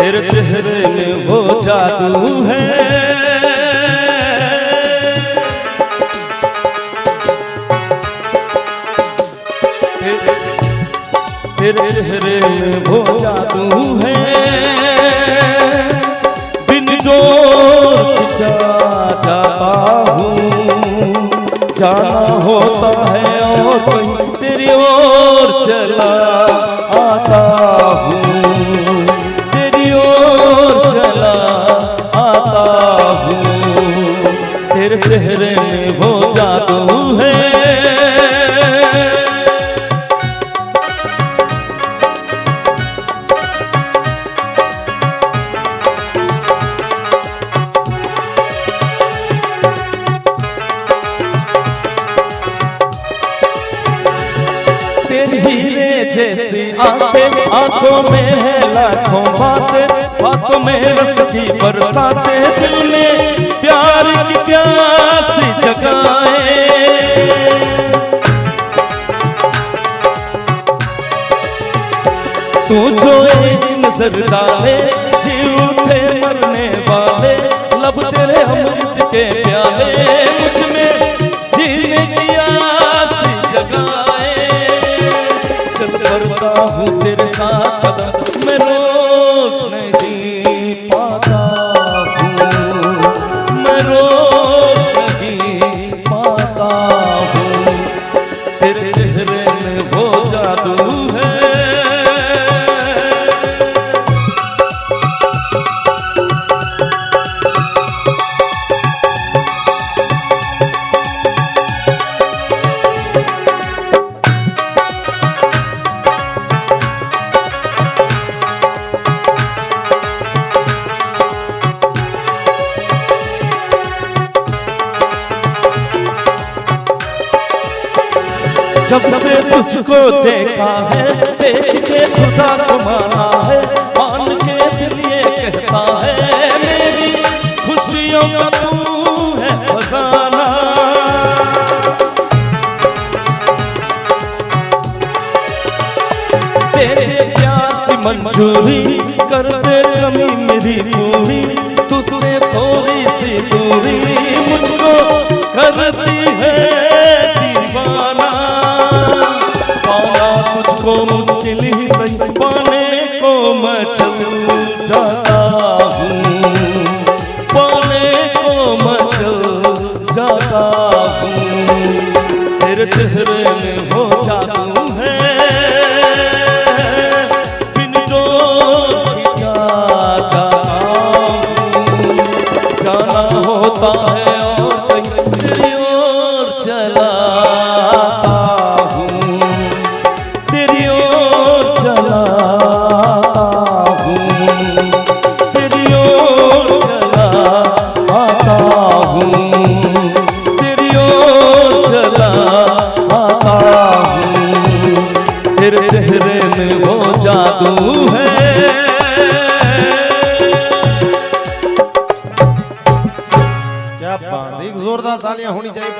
तेरे चेहरे में वो जादू है, तेरे चेहरे में वो जादू है, बिन जोर जाता हूँ, जाना होता है और कहीं तेरी ओर चला आता हूँ, तेरी ओर चला आता हूँ। तेरे चेहरे में वो जादू है, हीरे जैसी आंखें, आंखों में है लाखों बातें, बातों में रस की बरसातें, दिल में प्यार की प्यास जगाए। तू जो एक नजर डाले, जी उठे मरने वाले, लब तेरे अमृत के प्याले, मुझ में जीने की आस जगाए। करता हूँ तेरे साथ कदम, मैं रोक नहीं पाता हूँ, मैं रोक नहीं पाता हूँ। तेरे चेहरे में वो जादू है, जब से तुझको देखा है, देख के खुदा को माना है, मान के दिल ये कहता है, मेरी खुशियों का तू है खजाना। तेरे प्यार की मंजूरी कर दे कमी मेरी पूरी, तुझसे थोड़ी सी दूरी मुझको करती है दीवाना। पाना तुझको मुश्किल ही सही, पाने को मैं चल जाता हूँ, पाने को मैं चल जाता हूँ। तेरे चेहरे में वो जादू है, बिन डोर जाता हूँ, जाना होता है और कहीं तेरी ओर चला तेरे चेहरे में वो जादू है। क्या बात है, एक जोरदार तालियां होनी चाहिए।